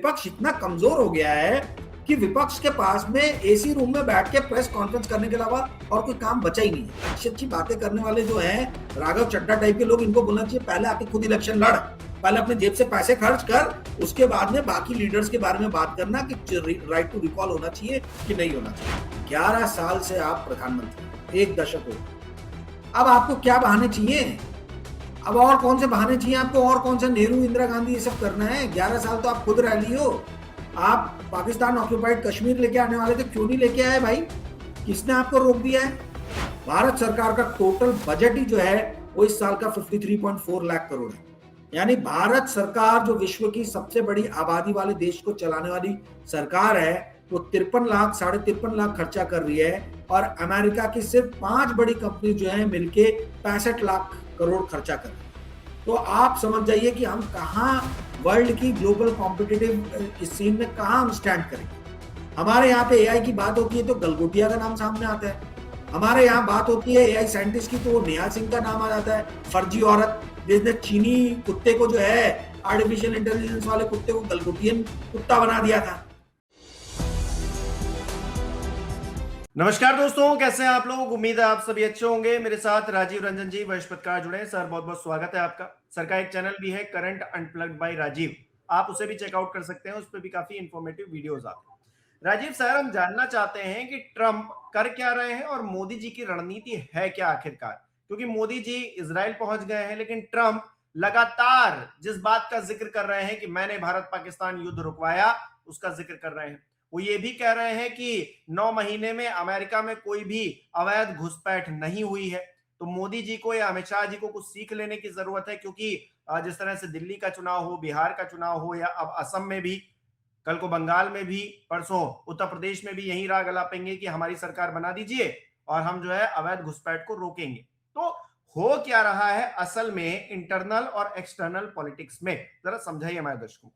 विपक्ष इतना कमजोर हो गया है कि विपक्ष के पास में एसी रूम में बैठ के प्रेस कॉन्फ्रेंस करने के अलावा और कोई काम बचा ही नहीं है। अच्छी अच्छी बातें करने वाले जो हैं राघव चड्ढा टाइप के लोग, इनको बोलना चाहिए पहले आके खुद इलेक्शन लड़, पहले अपने जेब से पैसे खर्च कर, उसके बाद में बाकी लीडर्स के बारे में बात करना कि राइट टू रिकॉल होना चाहिए कि नहीं होना चाहिए। 11 साल से आप प्रधानमंत्री, 1 दशक हो, अब आपको क्या बहाने चाहिए? अब और कौन से बहाने चाहिए आपको? और कौन सा नेहरू इंदिरा गांधी ये सब करना है? 11 साल तो आप खुद रह लियो। आप पाकिस्तान ऑक्यूपाइड कश्मीर लेके आने वाले थे, क्यों नहीं लेके आए भाई? किसने आपको रोक दिया है? भारत सरकार का टोटल बजट ही जो है वो इस साल का 53.4 लाख करोड़ है। यानी भारत सरकार जो विश्व की सबसे बड़ी आबादी वाले देश को चलाने वाली सरकार है, वो 53 लाख 53.5 लाख खर्चा कर रही है, और अमेरिका की सिर्फ 5 बड़ी कंपनी जो है मिलके 65 लाख करोड़ खर्चा कर रही है। तो आप समझ जाइए कि हम कहाँ वर्ल्ड की ग्लोबल कॉम्पिटिटिव इस सीन में कहाँ हम स्टैंड करेंगे। हमारे यहाँ पे एआई की बात होती है तो गलगोटिया का नाम सामने आता है, हमारे यहाँ बात होती है एआई साइंटिस्ट की तो नेहा सिंह का नाम आ जाता है, फर्जी औरत जिसने चीनी कुत्ते को जो है आर्टिफिशियल इंटेलिजेंस वाले कुत्ते को गलगोटियन कुत्ता बना दिया था। नमस्कार दोस्तों, कैसे हैं आप लोग? उम्मीद है आप सभी अच्छे होंगे। मेरे साथ राजीव रंजन जी वरिष्ठ पत्रकार जुड़े हैं। सर बहुत बहुत स्वागत है आपका। सर का एक चैनल भी है करंट अनप्लग्ड बाय राजीव, आप उसे भी चेकआउट कर सकते हैं, उस पर भी काफी इंफॉर्मेटिव वीडियोस आते हैं। राजीव सर, हम जानना चाहते हैं कि ट्रंप कर क्या रहे हैं और मोदी जी की रणनीति है क्या आखिरकार? क्योंकि मोदी जी इजराइल पहुंच गए हैं, लेकिन ट्रंप लगातार जिस बात का जिक्र कर रहे हैं कि मैंने भारत पाकिस्तान युद्ध रुकवाया, उसका जिक्र कर रहे हैं। वो ये भी कह रहे हैं कि 9 महीने में अमेरिका में कोई भी अवैध घुसपैठ नहीं हुई है। तो मोदी जी को या अमित शाह जी को कुछ सीख लेने की जरूरत है, क्योंकि जिस तरह से दिल्ली का चुनाव हो, बिहार का चुनाव हो, या अब असम में भी, कल को बंगाल में भी, परसों उत्तर प्रदेश में भी यही राग अलापेंगे कि हमारी सरकार बना दीजिए और हम जो है अवैध घुसपैठ को रोकेंगे। तो हो क्या रहा है असल में इंटरनल और एक्सटर्नल पॉलिटिक्स में, जरा समझाइए हमारे दर्शकों को।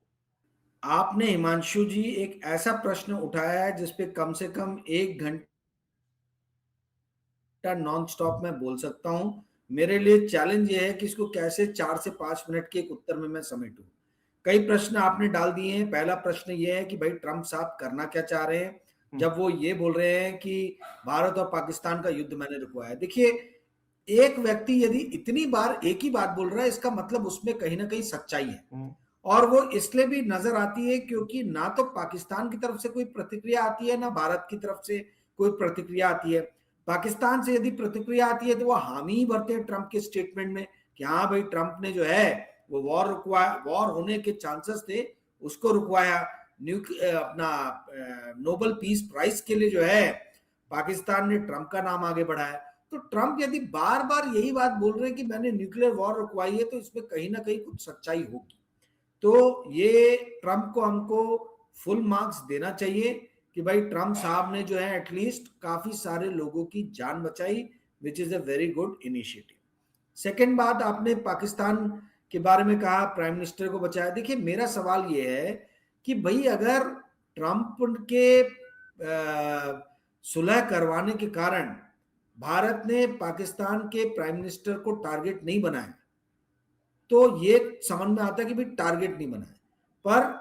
आपने हिमांशु जी एक ऐसा प्रश्न उठाया है जिसपे कम से कम 1 घंटा नॉन स्टॉप मैं बोल सकता हूं। मेरे लिए चैलेंज ये है कि इसको कैसे 4 से 5 मिनट के एक उत्तर में मैं समेटूं। कई प्रश्न आपने डाल दिए हैं। पहला प्रश्न ये है कि भाई ट्रंप साहब करना क्या चाह रहे हैं जब वो ये बोल रहे हैं कि भारत और पाकिस्तान का युद्ध मैंने रुकवाया। देखिए, एक व्यक्ति यदि इतनी बार एक ही बात बोल रहा है, इसका मतलब उसमें कहीं ना कहीं सच्चाई है, और वो इसलिए भी नजर आती है क्योंकि ना तो पाकिस्तान की तरफ से कोई प्रतिक्रिया आती है, ना भारत की तरफ से कोई प्रतिक्रिया आती है। पाकिस्तान से यदि प्रतिक्रिया आती है तो वो हामी ही भरते हैं ट्रंप के स्टेटमेंट में कि हाँ भाई ट्रंप ने जो है वो वॉर रुकवाया, वॉर होने के चांसेस थे उसको रुकवाया। अपना नोबेल पीस प्राइज के लिए जो है पाकिस्तान ने ट्रंप का नाम आगे बढ़ाया। तो ट्रंप यदि बार बार यही बात बोल रहे हैं कि मैंने न्यूक्लियर वॉर रुकवाई है, तो इसमें कहीं ना कहीं कुछ सच्चाई होगी। तो ये ट्रंप को हमको फुल मार्क्स देना चाहिए कि भाई ट्रंप साहब ने जो है एटलीस्ट काफी सारे लोगों की जान बचाई, which is a very good initiative. Second बात, आपने पाकिस्तान के बारे में कहा, प्राइम मिनिस्टर को बचाया। देखिए, मेरा सवाल ये है कि भाई अगर ट्रंप के सुलह करवाने के कारण भारत ने पाकिस्तान के प्राइम मिनिस्टर को टारगेट नहीं बनाया, तो ये समझ में आता है कि भाई टारगेट नहीं बनाया। पर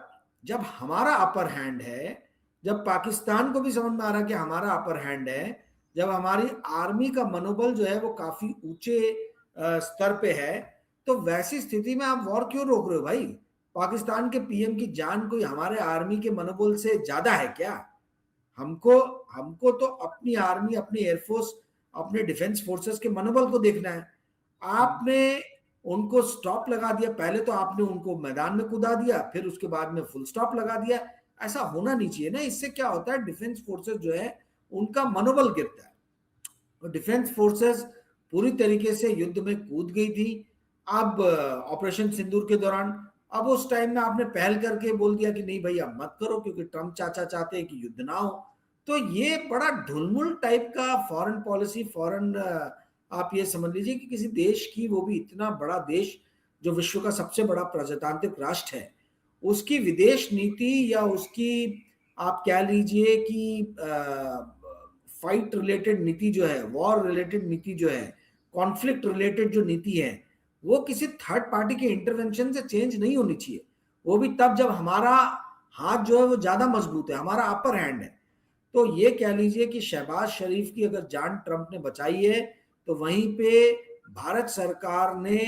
जब हमारा अपर हैंड है, जब पाकिस्तान को भी समझ में आ रहा है कि हमारा अपर हैंड है, जब हमारी आर्मी का मनोबल जो है वो काफी ऊंचे स्तर पे है, तो वैसी स्थिति में आप वॉर क्यों रोक रहे हो भाई? पाकिस्तान के पीएम की जान कोई हमारे आर्मी के मनोबल से ज्यादा है क्या? हमको हमको तो अपनी आर्मी, अपनी एयरफोर्स, अपने डिफेंस फोर्सेस के मनोबल को देखना है। आपने उनको स्टॉप लगा दिया, पहले तो आपने उनको मैदान में कूदा दिया, फिर उसके बाद में फुल स्टॉप लगा दिया। ऐसा होना नहीं चाहिए ना। इससे क्या होता है, डिफेंस फोर्सेस जो है उनका मनोबल गिरता है। और डिफेंस फोर्सेस पूरी तरीके से युद्ध में कूद गई थी। अब ऑपरेशन सिंदूर के दौरान, अब उस टाइम में आपने पहल करके बोल दिया कि नहीं भाई अब मत करो क्योंकि ट्रंप चाचा चाहते हैं कि युद्ध ना हो। तो ये बड़ा ढुलमुल टाइप का फॉरेन पॉलिसी, फॉरेन, आप ये समझ लीजिए कि किसी देश की, वो भी इतना बड़ा देश जो विश्व का सबसे बड़ा प्रजातांत्रिक राष्ट्र है, उसकी विदेश नीति या उसकी आप कह लीजिए कि फाइट रिलेटेड नीति जो है, वॉर रिलेटेड नीति जो है, कॉन्फ्लिक्ट रिलेटेड जो नीति है, वो किसी थर्ड पार्टी के इंटरवेंशन से चेंज नहीं होनी चाहिए। वो भी तब जब हाथ जो है वो ज्यादा मजबूत है, हमारा अपर हैंड है। तो ये कह लीजिए कि शहबाज शरीफ की अगर जान ट्रंप ने बचाई है, तो वहीं पे भारत सरकार ने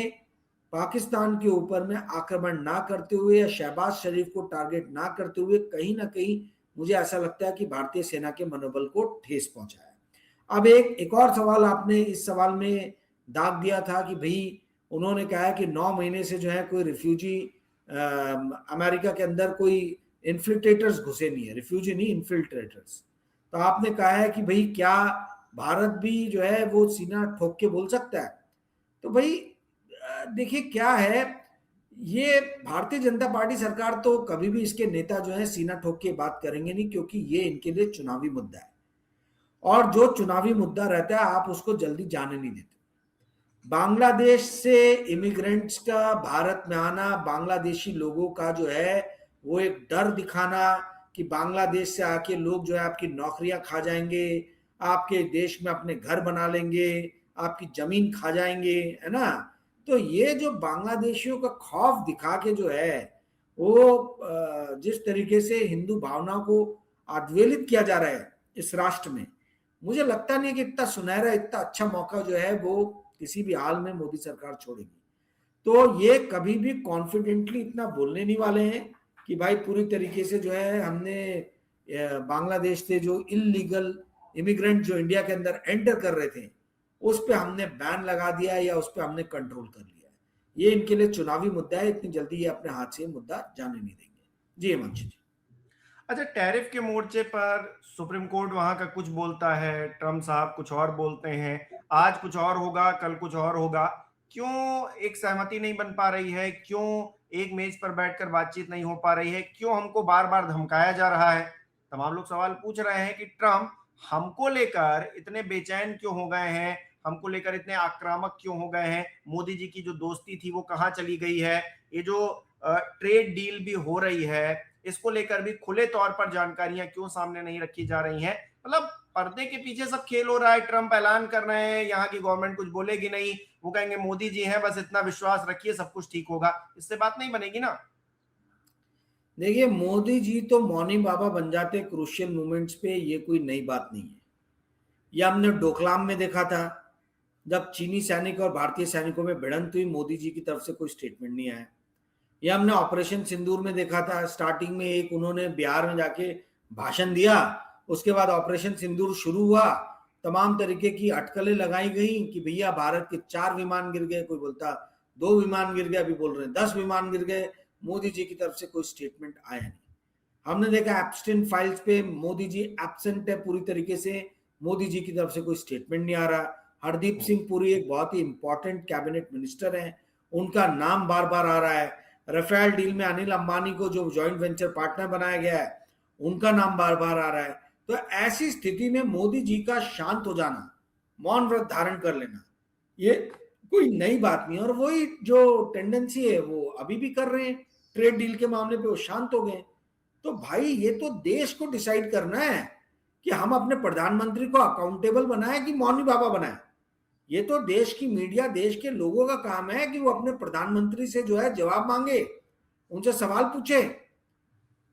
पाकिस्तान के ऊपर में आक्रमण ना करते हुए या शहबाज शरीफ को टारगेट ना करते हुए कहीं ना कहीं मुझे ऐसा लगता है कि भारतीय सेना के मनोबल को ठेस पहुंचा है। अब एक और सवाल आपने इस सवाल में दाग दिया था कि भाई उन्होंने कहा है कि 9 महीने से जो है कोई रिफ्यूजी अमेरिका के अंदर कोई इन्फिल्ट्रेटर्स घुसे नहीं है, रिफ्यूजी नहीं इन्फिल्ट्रेटर्स। तो आपने कहा है कि भाई क्या भारत भी जो है वो सीना ठोक के बोल सकता है? तो भाई देखिए क्या है, ये भारतीय जनता पार्टी सरकार तो कभी भी इसके नेता जो है सीना ठोक के बात करेंगे नहीं, क्योंकि ये इनके लिए चुनावी मुद्दा है, और जो चुनावी मुद्दा रहता है आप उसको जल्दी जाने नहीं देते। बांग्लादेश से इमिग्रेंट्स का भारत में आना, बांग्लादेशी लोगों का जो है वो एक डर दिखाना कि बांग्लादेश से आके लोग जो है आपकी नौकरियां खा जाएंगे, आपके देश में अपने घर बना लेंगे, आपकी जमीन खा जाएंगे, है ना। तो ये जो बांग्लादेशियों का खौफ दिखा के जो है वो जिस तरीके से हिंदू भावना को अधवेलित किया जा रहा है इस राष्ट्र में, मुझे लगता नहीं कि इतना सुनहरा इतना अच्छा मौका जो है वो किसी भी हाल में मोदी सरकार छोड़ेगी। तो ये कभी भी कॉन्फिडेंटली इतना बोलने नहीं वाले हैं कि भाई पूरी तरीके से जो है हमने बांग्लादेश से जो इलीगल इमिग्रेंट जो इंडिया के अंदर एंटर कर रहे थे उस पर हमने बैन लगा दिया या उस पर हमने कंट्रोल कर लिया। ये इनके लिए चुनावी मुद्दा है, इतनी जल्दी ये अपने हाथ से मुद्दा जाने नहीं देंगे। जी हिमांशु जी। अच्छा, टैरिफ के मोर्चे पर सुप्रीम कोर्ट वहां का कुछ बोलता है, ट्रम्प साहब कुछ और बोलते हैं, आज कुछ और होगा, कल कुछ और होगा। क्यों एक सहमति नहीं बन पा रही है? क्यों एक मेज पर बैठकर बातचीत नहीं हो पा रही है? क्यों हमको बार बार धमकाया जा रहा है? तमाम लोग सवाल पूछ रहे हैं कि ट्रम्प हमको लेकर इतने बेचैन क्यों हो गए हैं, हमको लेकर इतने आक्रामक क्यों हो गए हैं? मोदी जी की जो दोस्ती थी वो कहाँ चली गई है? ये जो ट्रेड डील भी हो रही है, इसको लेकर भी खुले तौर पर जानकारियां क्यों सामने नहीं रखी जा रही हैं? मतलब पर्दे के पीछे सब खेल हो रहा है। ट्रंप ऐलान कर रहे हैं यहाँ की गवर्नमेंट कुछ बोलेगी नहीं, वो कहेंगे मोदी जी हैं, बस इतना विश्वास रखिए सब कुछ ठीक होगा। इससे बात नहीं बनेगी ना। देखिए मोदी जी तो मौनी बाबा बन जाते क्रूशियल मोमेंट्स पे, ये कोई नई बात नहीं है। ये हमने डोकलाम में देखा था, जब चीनी सैनिक और भारतीय सैनिकों में भिड़ंत हुई, मोदी जी की तरफ से कोई स्टेटमेंट नहीं आया। ये हमने ऑपरेशन सिंदूर में देखा था, स्टार्टिंग में एक उन्होंने बिहार में जाके भाषण दिया, उसके बाद ऑपरेशन सिंदूर शुरू हुआ, तमाम तरीके की अटकलें लगाई गई कि भैया भारत के 4 विमान गिर गए, कोई बोलता 2 विमान गिर गए, अभी बोल रहे हैं 10 विमान गिर गए। मोदी जी की तरफ से कोई स्टेटमेंट आया नहीं। हमने देखा एप्स्टेन फाइल्स पे मोदी जी एब्सेंट है पूरी तरीके से, मोदी जी की तरफ से कोई स्टेटमेंट नहीं आ रहा। हरदीप सिंह पुरी एक बहुत ही इंपॉर्टेंट कैबिनेट मिनिस्टर हैं, उनका नाम बार बार आ रहा है। राफेल डील में अनिल अंबानी को जो जॉइंट वेंचर पार्टनर बनाया गया है उनका नाम बार बार आ रहा है। तो ऐसी स्थिति में मोदी जी का शांत हो जाना, मौन व्रत धारण कर लेना, ये कोई नई बात नहीं। और वही जो टेंडेंसी है वो अभी भी कर रहे हैं, ट्रेड डील के मामले पे वो शांत हो गए। तो भाई ये तो देश को डिसाइड करना है कि हम अपने प्रधानमंत्री को अकाउंटेबल बनाए कि मौनी बाबा बनाए। ये तो देश की मीडिया, देश के लोगों का काम है कि वो अपने प्रधानमंत्री से जो है जवाब मांगे, उनसे सवाल पूछे।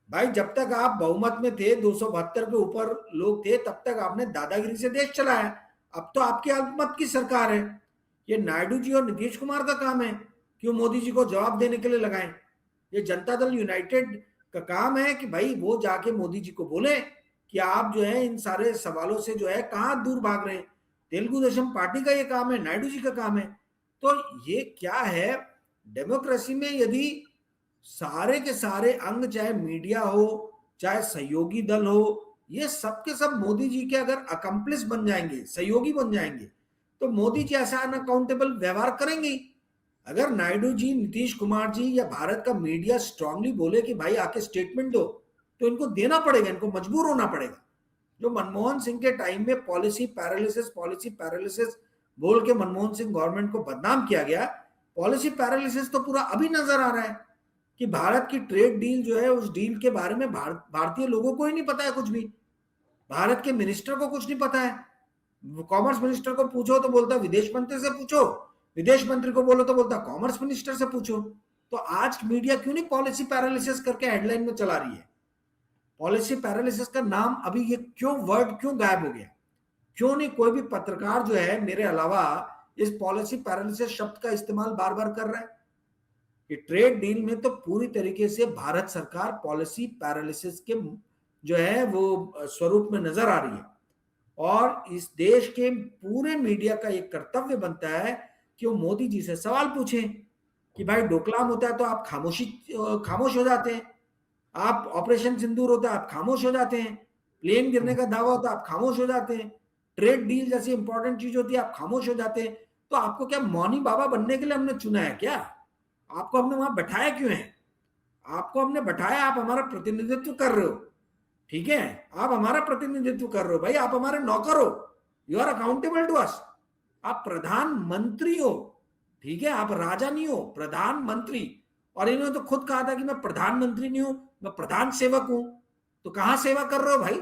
भाई जब तक आप बहुमत में थे, 272 के ऊपर लोग थे, तब तक आपने दादागिरी से देश चलाया। अब तो आपकी अल्पमत की सरकार है, ये नायडू जी और नीतीश कुमार का काम है कि वो मोदी जी को जवाब देने के लिए लगाएं। ये जनता दल यूनाइटेड का काम है कि भाई वो जाके मोदी जी को बोले कि आप जो है इन सारे सवालों से जो है कहाँ दूर भाग रहे हैं। तेलुगु देशम पार्टी का ये काम है, नायडू जी का काम है। तो ये क्या है, डेमोक्रेसी में यदि सारे के सारे अंग, चाहे मीडिया हो चाहे सहयोगी दल हो, ये सब के सब मोदी जी के अगर अकम्प्लिस बन जाएंगे, सहयोगी बन जाएंगे, तो मोदी जी ऐसा अनअकाउंटेबल व्यवहार करेंगे। अगर नायडू जी, नीतीश कुमार जी या भारत का मीडिया स्ट्रांगली बोले कि भाई आके स्टेटमेंट दो, तो इनको देना पड़ेगा, इनको मजबूर होना पड़ेगा। जो मनमोहन सिंह के टाइम में पॉलिसी पैरालिसिस बोल के मनमोहन सिंह गवर्नमेंट को बदनाम किया गया, पॉलिसी पैरालिसिस तो पूरा अभी नजर आ रहा है कि भारत की ट्रेड डील जो है, उस डील के बारे में भारतीय लोगों को ही नहीं पता है कुछ भी। भारत के मिनिस्टर को कुछ नहीं पता है। कॉमर्स मिनिस्टर को पूछो तो बोलता विदेश मंत्री से पूछो, विदेश मंत्री को बोलो तो बोलता कॉमर्स मिनिस्टर से पूछो। तो आज मीडिया क्यों नहीं पॉलिसी पैरालिसिस करके हेडलाइन में चला रही है? पॉलिसी पैरालिसिस का नाम अभी ये क्यों वर्ड क्यों गायब हो गया? क्यों नहीं कोई भी पत्रकार जो है मेरे अलावा इस पॉलिसी पैरालिसिस शब्द का इस्तेमाल बार बार कर रहा है? कि ट्रेड डील में तो पूरी तरीके से भारत सरकार पॉलिसी पैरालिसिस के जो है वो स्वरूप में नजर आ रही है, और इस देश के पूरे मीडिया का एक कर्तव्य बनता है कि वो मोदी जी से सवाल पूछें कि भाई डोकलाम होता है तो आप खामोश हो जाते हैं, आप ऑपरेशन सिंदूर होता है आप खामोश हो जाते हैं, प्लेन गिरने का दावा होता है आप खामोश हो जाते हैं, ट्रेड डील जैसी इंपॉर्टेंट चीज होती है आप खामोश हो जाते हैं। तो आपको क्या मौनी बाबा बनने के लिए हमने चुना है क्या? आपको हमने वहां बैठाया क्यों है? आपको हमने बैठाया, आप हमारा प्रतिनिधित्व कर रहे हो, ठीक है, आप हमारा प्रतिनिधित्व कर रहे हो भाई, आप हमारे नौकर हो, you are accountable to us. आप प्रधानमंत्री हो, ठीक है, आप राजा नहीं हो, प्रधानमंत्री। और इन्होंने तो खुद कहा था कि मैं प्रधानमंत्री नहीं हूं, मैं प्रधान सेवक हूं। तो कहां सेवा कर रहे हो भाई?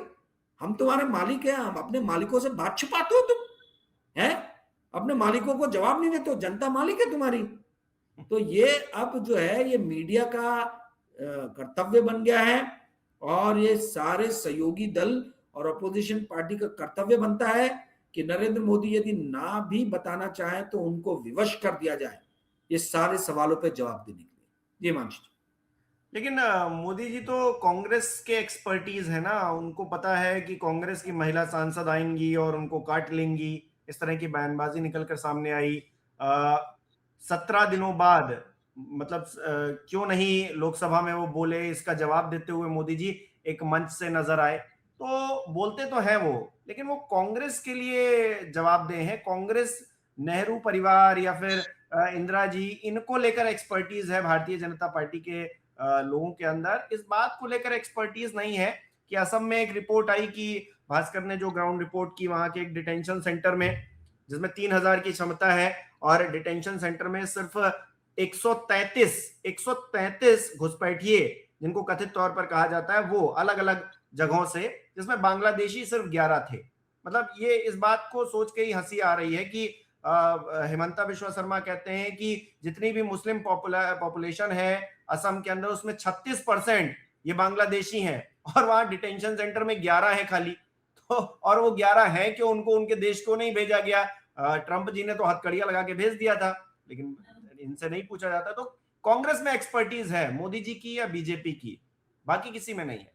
हम तुम्हारे मालिक हैं, हम अपने मालिकों से बात छुपाते हो तुम, है? अपने मालिकों को जवाब नहीं देते हो, जनता मालिक है तुम्हारी। तो ये अब जो है ये मीडिया का कर्तव्य बन गया है, और ये सारे सहयोगी दल और अपोजिशन पार्टी का कर्तव्य बनता है कि नरेंद्र मोदी यदि ना भी बताना चाहे तो उनको विवश कर दिया जाए ये सारे सवालों पे जवाब देने के लिए। ये मानश। लेकिन मोदी जी तो कांग्रेस के एक्सपर्टीज है ना, उनको पता है कि कांग्रेस की महिला सांसद आएंगी और उनको काट लेंगी। इस तरह की बयानबाजी निकलकर सामने आई 17 दिनों बाद। मतलब क्यों नहीं लोकसभा में वो बोले, इसका जवाब देते हुए मोदी जी एक मंच से नजर आए। तो बोलते तो है वो, लेकिन वो कांग्रेस के लिए जवाबदेह हैं। कांग्रेस, नेहरू परिवार या फिर इंदिरा जी, इनको लेकर एक्सपर्टीज है। भारतीय जनता पार्टी के लोगों के अंदर इस बात को लेकर एक्सपर्टीज नहीं है कि असम में एक रिपोर्ट आई कि भास्कर ने जो ग्राउंड रिपोर्ट की, वहां के एक डिटेंशन सेंटर में जिसमें 3000 की क्षमता है और डिटेंशन सेंटर में सिर्फ 133 घुसपैठिए, जिनको कथित तौर पर कहा जाता है, वो अलग अलग जगहों से, जिसमें बांग्लादेशी सिर्फ 11 थे। मतलब ये इस बात को सोच के ही हंसी आ रही है कि हिमंता बिश्वा शर्मा कहते हैं कि जितनी भी मुस्लिम पॉपुलेशन है असम के अंदर, उसमें 36% ये बांग्लादेशी हैं, और वहां डिटेंशन सेंटर में 11 है खाली। तो और वो 11 है कि उनको उनके देश को नहीं भेजा गया। ट्रंप जी ने तो हथकड़ियां लगा के भेज दिया था, लेकिन इनसे नहीं पूछा जाता। तो कांग्रेस में एक्सपर्टीज है मोदी जी की या बीजेपी की, बाकी किसी में नहीं है।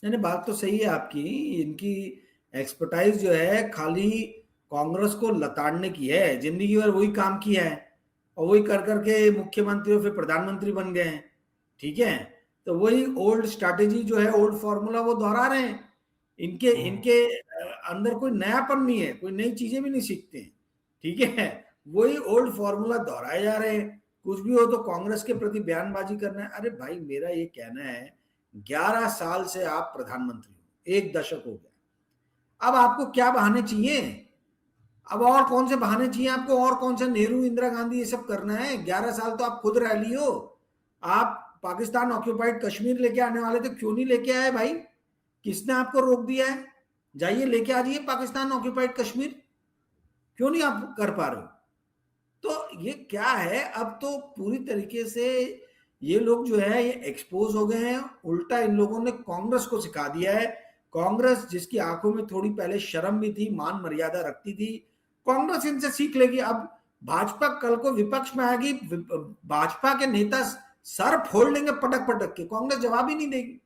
नहीं, बात तो सही है आपकी। इनकी एक्सपर्टाइज जो है खाली कांग्रेस को लताड़ने की है, जिंदगी भर वही काम किया है और वही कर करके मुख्यमंत्री और फिर प्रधानमंत्री बन गए हैं, ठीक है। तो वही ओल्ड स्ट्रैटेजी जो है, ओल्ड फॉर्मूला वो दोहरा रहे हैं। इनके इनके अंदर कोई नयापन नहीं है, कोई नई चीजें भी नहीं सीखते हैं, ठीक है। वही ओल्ड फॉर्मूला दोहराए जा रहे हैं। कुछ भी हो तो कांग्रेस के प्रति बयानबाजी करना है। अरे भाई, मेरा ये कहना है 11 साल से आप प्रधानमंत्री हो, एक दशक हो गया, अब आपको क्या बहाने चाहिए? अब और कौन से बहाने चाहिए आपको? और कौन सा नेहरू इंदिरा गांधी ये सब करना है? 11 साल तो आप खुद रह लियो। आप पाकिस्तान ऑक्यूपाइड कश्मीर लेके आने वाले थे, क्यों नहीं लेके आए भाई? किसने आपको रोक दिया है? जाइए लेके आ जाइए पाकिस्तान ऑक्यूपाइड कश्मीर, क्यों नहीं आप कर पा रहे हो? तो ये क्या है, अब तो पूरी तरीके से ये लोग जो है ये एक्सपोज हो गए हैं। उल्टा इन लोगों ने कांग्रेस को सिखा दिया है। कांग्रेस जिसकी आंखों में थोड़ी पहले शर्म भी थी, मान मर्यादा रखती थी, कांग्रेस इनसे सीख लेगी। अब भाजपा कल को विपक्ष में आएगी, भाजपा के नेता सर फोड़ लेंगे पटक पटक के, कांग्रेस जवाब ही नहीं देगी।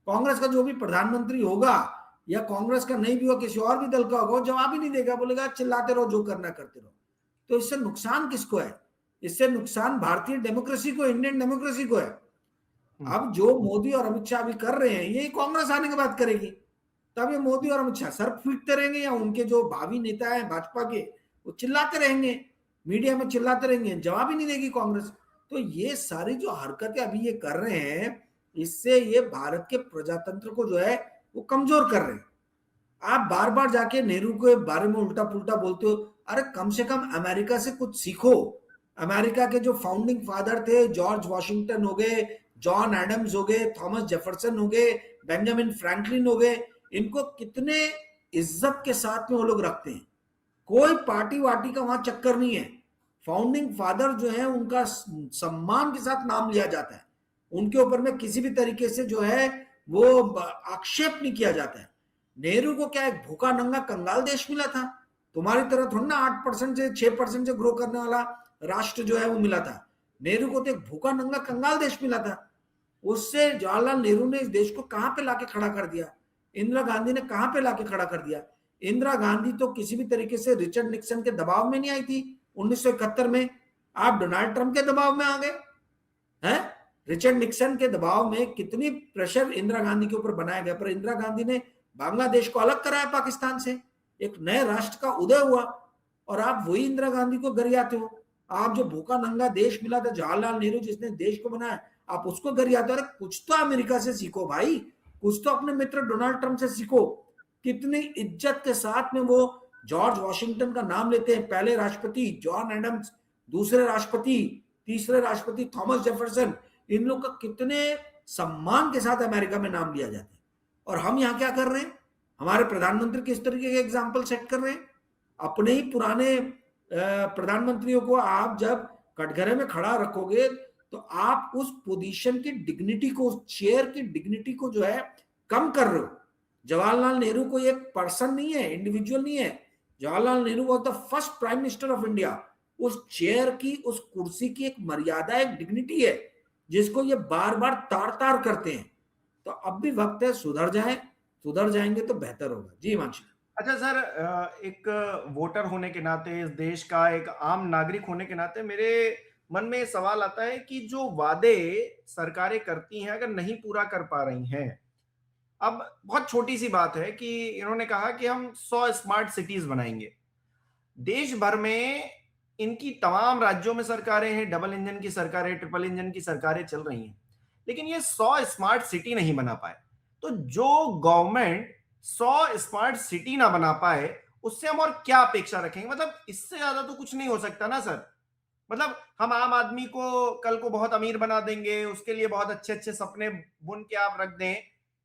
कांग्रेस का जो भी प्रधानमंत्री होगा, या कांग्रेस का नहीं भी हो, किसी और भी दल का होगा, जवाब ही नहीं देगा, बोलेगा चिल्लाते रहो, जो करना करते रहो। तो इससे नुकसान किसको है? इससे नुकसान भारतीय डेमोक्रेसी को, इंडियन डेमोक्रेसी को है। अब जो मोदी और अमित शाह भी कर रहे हैं, ये कांग्रेस आने के बाद करेगी। तब ये मोदी और अमित शाह सर पीटते रहेंगे, या उनके जो भावी नेता है भाजपा के, वो चिल्लाते रहेंगे, मीडिया में चिल्लाते रहेंगे, जवाब ही नहीं देगी कांग्रेस। तो ये सारी जो हरकतें अभी ये कर रहे हैं, इससे ये भारत के प्रजातंत्र को जो है वो कमजोर कर रहे हैं। आप बार बार जाके नेहरू के बारे में उल्टा पुल्टा बोलते हो। अरे कम से कम अमेरिका से कुछ सीखो। अमेरिका के जो फाउंडिंग फादर थे, जॉर्ज वॉशिंगटन हो गए, जॉन एडम्स हो गए, थॉमस जेफरसन हो गए, बेंजामिन फ्रैंकलिन हो गए, इनको कितने इज्जत के साथ में वो लोग रखते हैं। कोई पार्टी वार्टी का वहां चक्कर नहीं है। फाउंडिंग फादर जो है उनका सम्मान के साथ नाम लिया जाता है। उनके ऊपर में किसी भी तरीके से जो है वो आक्षेप नहीं किया जाता है। नेहरू को क्या एक भूखा नंगा कंगाल देश मिला था? तुम्हारी तरह थोड़ा ना 8% से 6% से ग्रो करने वाला राष्ट्र जो है वो मिला था। नेहरू को तो एक भूखा नंगा कंगाल देश मिला था। उससे जवाहरलाल नेहरू ने इस देश को कहां पे लाके खड़ा कर दिया? इंदिरा गांधी ने कहां पे लाके खड़ा कर दिया? इंदिरा गांधी तो किसी भी तरीके से रिचर्ड निक्सन के दबाव में नहीं आई थी 1971 में। आप डोनाल्ड ट्रंप के दबाव में आ गए हैं। रिचर्ड निक्सन के दबाव में कितनी प्रेशर इंदिरा गांधी के ऊपर बनाया गया, पर इंदिरा गांधी ने बांग्लादेश को अलग कराया पाकिस्तान से, एक नए राष्ट्र का उदय हुआ। और आप वही इंदिरा गांधी को गरियाते हो। आप जो भूखा नंगा देश मिला था जवाहरलाल नेहरू जिसने देश को बनाया, आप उसको गरियाते हो। अरे कुछ तो अमेरिका से सीखो भाई, कुछ तो अपने मित्र डोनाल्ड ट्रंप से सीखो। कितनी इज्जत के साथ में वो जॉर्ज वॉशिंगटन का नाम लेते हैं, पहले राष्ट्रपति जॉन एडम्स, दूसरे राष्ट्रपति, तीसरे राष्ट्रपति थॉमस जेफरसन। इन लोग का कितने सम्मान के साथ अमेरिका में नाम लिया जाता है। और हम यहाँ क्या कर रहे हैं? हमारे प्रधानमंत्री किस तरीके के एग्जाम्पल सेट कर रहे हैं? अपने ही पुराने प्रधानमंत्रियों को आप जब कटघरे में खड़ा रखोगे तो आप उस पोजीशन की डिग्निटी को, उस चेयर की डिग्निटी को जो है कम कर रहे हो। जवाहरलाल नेहरू कोई एक पर्सन नहीं है, इंडिविजुअल नहीं है। Jawaharlal Nehru was the first prime minister of India. उस चेयर की, उस कुर्सी की एक मर्यादा, एक डिग्निटी है जिसको ये बार बार तार तार करते हैं। तो अब भी वक्त है, सुधर जाए, सुधर जाएंगे तो बेहतर होगा। जी हिमांशु। अच्छा सर, एक वोटर होने के नाते, इस देश का एक आम नागरिक होने के नाते मेरे मन में सवाल आता है कि जो वादे सरकारें करती हैं अगर नहीं पूरा कर पा रही हैं, अब बहुत छोटी सी बात है कि इन्होंने कहा कि हम 100 स्मार्ट सिटीज बनाएंगे। देश भर में इनकी तमाम राज्यों में सरकारें हैं, डबल इंजन की सरकारें, ट्रिपल इंजन की सरकारें चल रही हैं, लेकिन ये 100 स्मार्ट सिटी नहीं बना पाए। तो जो गवर्नमेंट 100 स्मार्ट सिटी ना बना पाए, उससे हम और क्या अपेक्षा रखेंगे? मतलब इससे ज्यादा तो कुछ नहीं हो सकता ना सर। मतलब हम आम आदमी को कल को बहुत अमीर बना देंगे, उसके लिए बहुत अच्छे अच्छे सपने बुन के आप रख दें,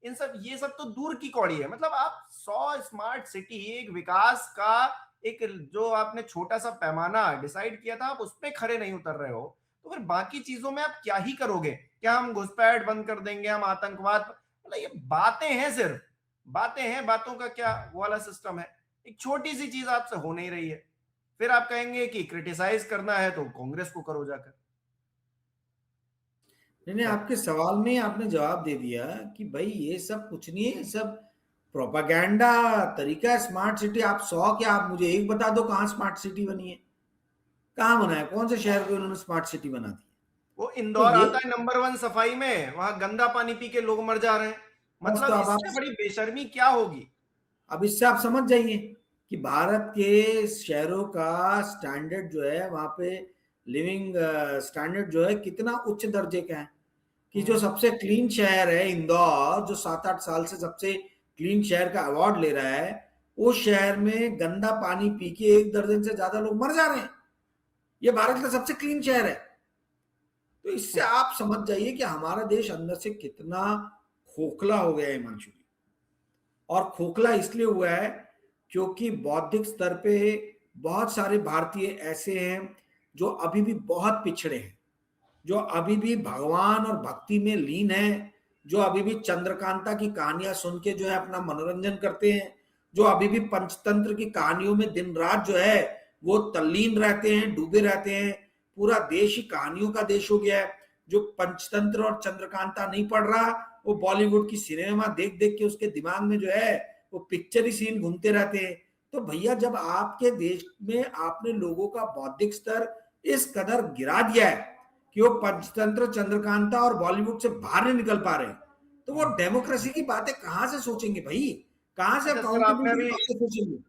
इन सब, ये सब तो दूर की कौड़ी है। मतलब आप 100 स्मार्ट सिटी, एक विकास का एक जो आपने छोटा सा पैमाना डिसाइड किया था, आप उस पर खड़े नहीं उतर रहे हो, तो फिर बाकी चीजों में आप क्या ही करोगे? क्या हम घुसपैठ बंद कर देंगे, हम आतंकवाद? मतलब ये बातें हैं, सिर्फ बातें हैं, बातों का क्या वो वाला सिस्टम है। एक छोटी सी चीज आपसे हो नहीं रही है, फिर आप कहेंगे कि क्रिटिसाइज करना है तो कांग्रेस को करो जाकर। नहीं, आपके सवाल में आपने जवाब दे दिया कि भाई ये सब कुछ नहीं है, सब प्रोपागेंडा तरीका है। स्मार्ट सिटी आप 100 क्या, आप मुझे एक बता दो कहाँ स्मार्ट सिटी बनी है, कहाँ बना है, कौन से शहर को इन्होंने स्मार्ट सिटी बना दी? वो तो इंदौर ये आता है नंबर 1 सफाई में, वहां गंदा पानी पी के लोग मर जा रहे हैं। बस, तो मतलब अब आप, इससे बड़ी बेशर्मी क्या होगी? अब इससे आप समझ जाइए कि भारत के शहरों का स्टैंडर्ड जो है, वहां पे लिविंग स्टैंडर्ड जो है कितना उच्च दर्जे का है। कि जो सबसे क्लीन शहर है इंदौर, जो 7-8 साल से सबसे क्लीन शहर का अवार्ड ले रहा है, उस शहर में गंदा पानी पी के 1 दर्जन से ज्यादा लोग मर जा रहे हैं। ये भारत का सबसे क्लीन शहर है। तो इससे आप समझ जाइए कि हमारा देश अंदर से कितना खोखला हो गया है हिमांशु। और खोखला इसलिए हुआ है क्योंकि बौद्धिक स्तर पे बहुत सारे भारतीय ऐसे हैं जो अभी भी बहुत पिछड़े हैं, जो अभी भी भगवान और भक्ति में लीन है, जो अभी भी चंद्रकांता की कहानियां सुन के जो है अपना मनोरंजन करते हैं, जो अभी भी पंचतंत्र की कहानियों में दिन रात जो है वो तल्लीन रहते हैं, डूबे रहते हैं। पूरा देश ही कहानियों का देश हो गया है। जो पंचतंत्र और चंद्रकांता नहीं पढ़ रहा, वो बॉलीवुड की सिनेमा देख देख के उसके दिमाग में जो है वो पिक्चर ही सीन घूमते रहते हैं। तो भैया, जब आपके देश में आपने लोगों का बौद्धिक स्तर इस कदर गिरा दिया है कि वो पंचतंत्र, चंद्रकांता और बॉलीवुड से बाहर नहीं निकल पा रहे, तो वो डेमोक्रेसी की बातें कहां से सोचेंगे भाई? कहां से अच्छा सर, आपने अकाउंटेबिलिटी की अभी बातें सोचेंगे?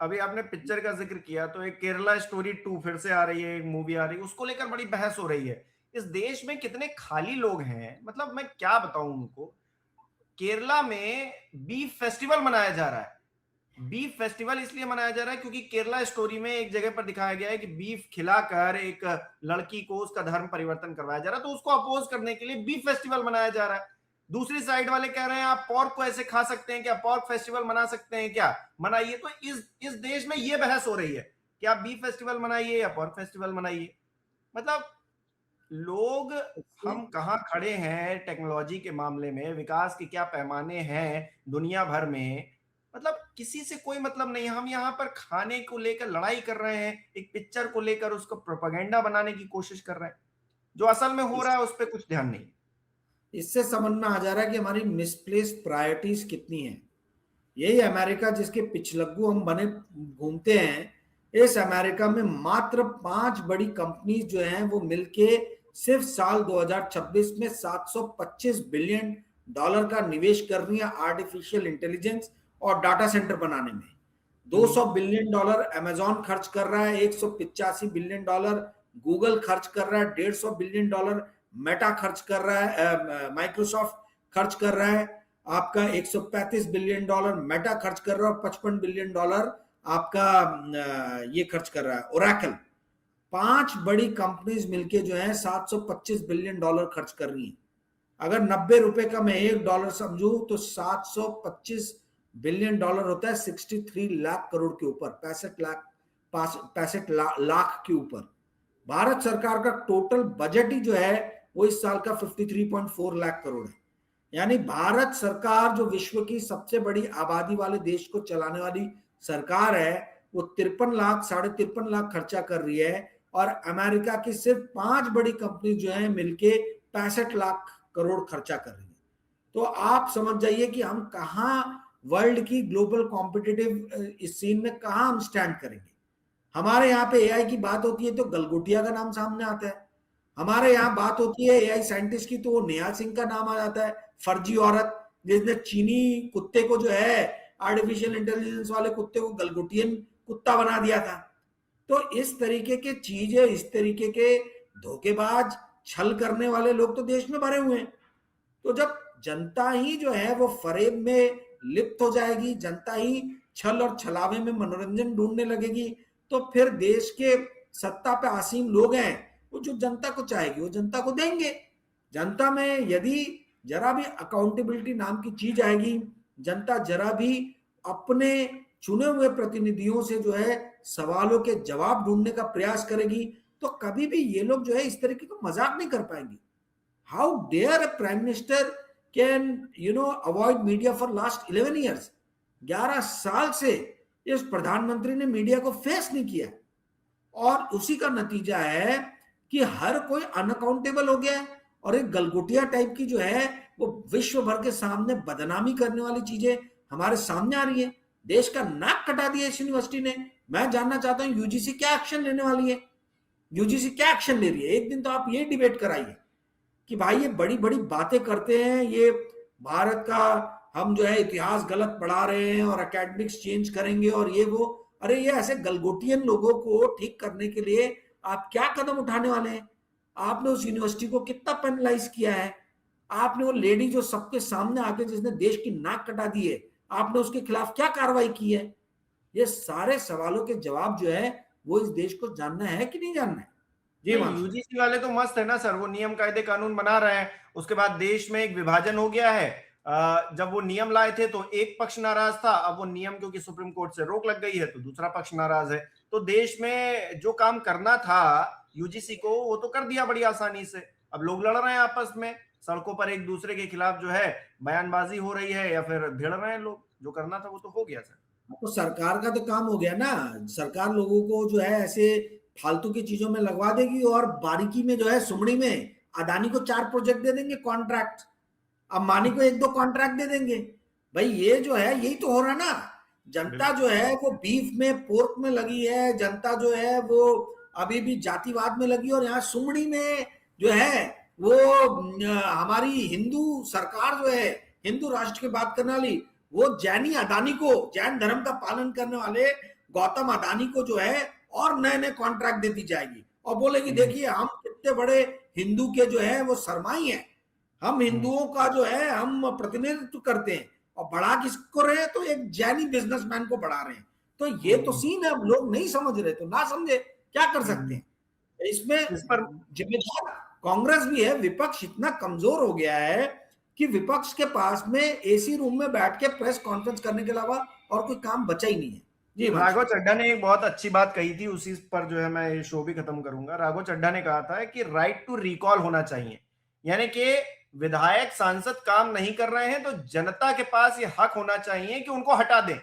अभी आपने पिक्चर का जिक्र किया, तो एक केरला स्टोरी 2 फिर से आ रही है, एक मूवी आ रही है, उसको लेकर बड़ी बहस हो रही है। इस देश में कितने खाली लोग हैं, मतलब मैं क्या बताऊं उनको। केरला में बीफ फेस्टिवल मनाया जा रहा है। बीफ फेस्टिवल इसलिए मनाया जा रहा है क्योंकि केरला स्टोरी में एक जगह पर दिखाया गया है कि बीफ खिलाकर एक लड़की को उसका धर्म परिवर्तन करवाया जा रहा है, तो उसको अपोज करने के लिए बीफ फेस्टिवल मनाया जा रहा है। दूसरी साइड वाले कह रहे हैं आप पोर्क को ऐसे खा सकते हैं क्या, पोर्क फेस्टिवल मना सकते हैं क्या, मनाइए। तो इस देश में यह बहस हो रही है कि आप बीफ फेस्टिवल मनाइए या पोर्क फेस्टिवल मनाइए। मतलब लोग हम कहाँ खड़े हैं टेक्नोलॉजी के मामले में, विकास के क्या पैमाने हैं दुनिया भर में, मतलब किसी से कोई मतलब नहीं। हम यहाँ पर खाने को लेकर लड़ाई कर रहे हैं, एक पिक्चर को लेकर उसको प्रोपेगेंडा बनाने की कोशिश कर रहे हैं, जो असल में हो रहा है उस पर कुछ ध्यान नहीं। इससे समझ में आ जा रहा है कि हमारी मिसप्लेस्ड प्रायोरिटीज कितनी हैं। यही अमेरिका जिसके पिछलग्गू हम बने घूमते हैं, इस अमेरिका में मात्र 5 बड़ी कंपनीज जो हैं वो मिलके सिर्फ साल 2026 में 725 बिलियन डॉलर का निवेश कर रही है आर्टिफिशियल इंटेलिजेंस और डाटा सेंटर बनाने में। 200 बिलियन डॉलर अमेजॉन खर्च कर रहा है, 185 बिलियन डॉलर गूगल खर्च कर रहा है, 150 बिलियन डॉलर मेटा खर्च कर रहा है, माइक्रोसॉफ्ट खर्च कर रहा है, आपका 135 बिलियन डॉलर मेटा खर्च कर रहा है और 55 बिलियन डॉलर आपका ये खर्च कर रहा है ओरेकल। 5 बड़ी कंपनीज मिलके जो है 725 बिलियन डॉलर खर्च कर रही हैं। अगर 90 रुपए का मैं $1 समझू तो 725 बिलियन डॉलर होता है 63 लाख करोड़ के ऊपर, 65 लाख के ऊपर। भारत सरकार का टोटल बजट ही जो है वो इस साल का 53.4 लाख करोड़ है। यानी भारत सरकार जो विश्व की सबसे बड़ी आबादी वाले देश को चलाने वाली सरकार है, वो 53 लाख 53.5 लाख खर्चा कर रही है और अमेरिका की सिर्फ 5 बड़ी कंपनी जो है मिलके 65 लाख करोड़ खर्चा कर रही है। तो आप समझ जाइए कि हम कहाँ वर्ल्ड की ग्लोबल कॉम्पिटिटिव इस सीन में कहाँ हम स्टैंड करेंगे। हमारे यहाँ पे एआई की बात होती है तो गलगोटिया का नाम सामने आता है, हमारे यहाँ बात होती है एआई साइंटिस्ट की तो वो नेहा सिंह का नाम आ जाता है, फर्जी औरत जिसने चीनी कुत्ते को जो है आर्टिफिशियल इंटेलिजेंस वाले कुत्ते को गलगोटियन कुत्ता बना दिया था। तो इस तरीके के चीजें, इस तरीके के धोखेबाज छल करने वाले लोग तो देश में भरे हुए हैं। तो जब जनता ही जो है वो फरेब में लिप्त हो जाएगी, जनता ही छल और छलावे में मनोरंजन ढूंढने लगेगी, तो फिर देश के सत्ता पे आसीन लोग हैं वो जो जनता को चाहेगी वो जनता को देंगे। जनता में यदि जरा भी अकाउंटेबिलिटी नाम की चीज आएगी, जनता जरा भी अपने चुने हुए प्रतिनिधियों से जो है सवालों के जवाब ढूंढने का प्रयास करेगी, तो कभी भी ये लोग जो है इस तरीके का मजाक नहीं कर पाएंगे। How dare a prime minister can avoid media for last 11 years? 11 साल से इस प्रधानमंत्री ने मीडिया को फेस नहीं किया और उसी का नतीजा है कि हर कोई अनअकाउंटेबल हो गया है और एक गलगोटिया टाइप की जो है वो विश्व भर के सामने बदनामी करने वाली चीजें हमारे सामने आ रही है। देश का नाक कटा दिया इस यूनिवर्सिटी ने। मैं जानना चाहता हूं यूजीसी क्या एक्शन लेने वाली है, यूजीसी क्या एक्शन ले रही है। एक दिन तो आप ये डिबेट कराइए कि भाई ये बड़ी बड़ी बातें करते हैं, ये भारत का हम जो है इतिहास गलत पढ़ा रहे हैं और एकेडमिक्स चेंज करेंगे और ये वो। अरे ये ऐसे गलगोटियन लोगों को ठीक करने के लिए आप क्या कदम उठाने वाले हैं? आपने उस यूनिवर्सिटी को कितना पेनलाइज किया है? आपने वो लेडी जो सबके सामने आके जिसने देश की नाक कटा दी है, आपने उसके खिलाफ क्या कार्रवाई की है? ये सारे सवालों के जवाब जो है वो इस देश को जानना है कि नहीं जानना है। जी नहीं, मानसून। यूजीसी वाले तो मस्त है ना सर, वो नियम कायदे कानून बना रहे हैं। उसके बाद देश में एक विभाजन हो गया है। जब वो नियम लाए थे तो एक पक्ष नाराज था, अब वो नियम क्योंकि सुप्रीम कोर्ट से रोक लग गई है तो दूसरा पक्ष नाराज है। तो देश में जो काम करना था यूजीसी को वो तो कर दिया बड़ी आसानी से। अब लोग लड़ रहे हैं आपस में, सड़कों पर एक दूसरे के खिलाफ जो है बयानबाजी हो रही है या फिर भिड़ रहे हैं लोग। जो करना था वो तो हो गया सर। तो सरकार का तो काम हो गया ना। सरकार लोगों को जो है ऐसे फालतू की चीजों में लगवा देगी और बारीकी में जो है सुमड़ी में अदानी को 4 प्रोजेक्ट दे देंगे कॉन्ट्रैक्ट, अंबानी को 1-2 कॉन्ट्रैक्ट दे देंगे। भाई ये जो है यही तो हो रहा ना। जनता जो है वो बीफ में पोर्क में लगी है, जनता जो है वो अभी भी जातिवाद में लगी, और यहाँ सुमड़ी में जो है वो हमारी हिंदू सरकार जो है हिंदू राष्ट्र की बात करने वाली, वो जैनी अदानी को, जैन धर्म का पालन करने वाले गौतम अदानी को जो है और नए नए कॉन्ट्रैक्ट देती जाएगी और बोलेगी देखिए हम कितने बड़े हिंदू के जो है वो सरमाई हैं, हम हिंदुओं का जो है हम प्रतिनिधित्व करते हैं। और बढ़ा किसको रहे हैं? तो एक जैनी बिजनेसमैन को बढ़ा रहे हैं। तो ये तो सीन है। अब लोग नहीं समझ रहे तो ना समझे, क्या कर सकते हैं। इसमें इस पर जिम्मेदार कांग्रेस भी है। विपक्ष इतना कमजोर हो गया है कि विपक्ष के पास में एसी रूम में बैठ के प्रेस कॉन्फ्रेंस करने के अलावा और कोई काम बचा ही नहीं है। जी राघव चड्ढा ने एक बहुत अच्छी बात कही थी, उसी पर जो है मैं ये शो भी खत्म करूंगा। राघव चड्ढा ने कहा था कि राइट टू रिकॉल होना चाहिए, यानी कि विधायक सांसद काम नहीं कर रहे हैं तो जनता के पास ये हक होना चाहिए कि उनको हटा दें,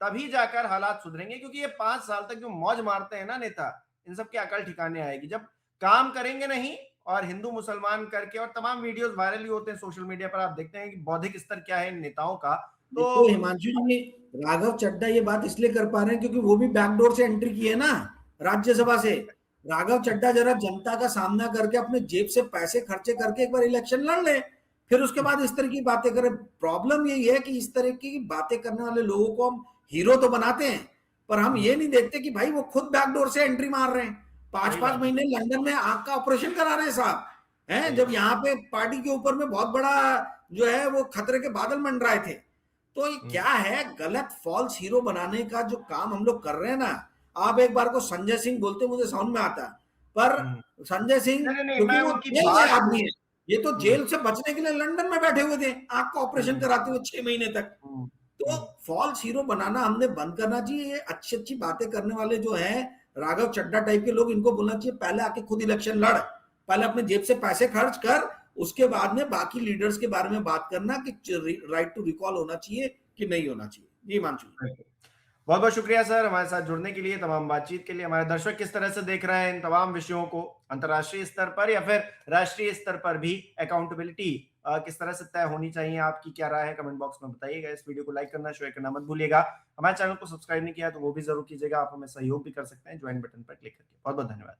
तभी जाकर हालात सुधरेंगे। क्योंकि ये 5 साल तक जो मौज मारते हैं ना नेता, इन सब की अकल ठिकाने आएगी जब काम करेंगे नहीं। और हिंदू मुसलमान करके और तमाम वीडियोस वायरल ही होते हैं सोशल मीडिया पर, आप देखते हैं कि बौद्धिक स्तर क्या है इन नेताओं का। तो देखो हिमांशु जी, राघव चड्ढा ये बात इसलिए कर पा रहे हैं क्योंकि वो भी बैकडोर से एंट्री की है ना राज्यसभा से। राघव चड्ढा जरा जनता का सामना करके अपने जेब से पैसे खर्चे करके एक बार इलेक्शन लड़ ले, फिर उसके बाद इस तरह की बातें करें। प्रॉब्लम यही है कि इस तरह की बातें करने वाले लोगों को हम हीरो तो बनाते हैं, पर हम ये नहीं देखते कि भाई वो खुद बैकडोर से एंट्री मार रहे हैं। 5-5 महीने लंदन में आंख का ऑपरेशन करा रहे हैं साहब, हैं, जब यहाँ पे पार्टी के ऊपर में बहुत बड़ा जो है वो खतरे के बादल मंडराए थे। तो ये क्या है, गलत फॉल्स हीरो बनाने का जो काम हम लोग कर रहे हैं ना। आप एक बार को संजय सिंह बोलते मुझे समझ में आता, पर संजय सिंह नहीं, क्योंकि मैं वो उनकी जेल से आदमी है, ये तो जेल से बचने के लिए लंदन में बैठे हुए थे आंख का ऑपरेशन कराते हुए 6 महीने तक। तो फॉल्स हीरो बनाना हमने बंद करना चाहिए। ये अच्छी अच्छी बातें करने वाले जो हैं राघव चड्ढा टाइप के लोग, इनको बोलना चाहिए पहले आके खुद इलेक्शन लड़, पहले अपने जेब से पैसे खर्च कर, उसके बाद में बाकी लीडर्स के बारे में बात करना कि राइट टू रिकॉल होना चाहिए कि नहीं होना चाहिए। जी हिमांशु, बहुत बहुत शुक्रिया सर हमारे साथ जुड़ने के लिए, तमाम बातचीत के लिए। हमारे दर्शक किस तरह से देख रहे हैं इन तमाम विषयों को, अंतर्राष्ट्रीय स्तर पर या फिर राष्ट्रीय स्तर पर भी अकाउंटेबिलिटी किस तरह से तय होनी चाहिए, आपकी क्या राय है, कमेंट बॉक्स में बताइएगा। इस वीडियो को लाइक करना, शेयर करना मत भूलिएगा। हमारे चैनल को सब्सक्राइब नहीं किया तो वो भी जरूर कीजिएगा। आप हमें सहयोग भी कर सकते हैं ज्वाइन बटन पर क्लिक करके। बहुत बहुत धन्यवाद।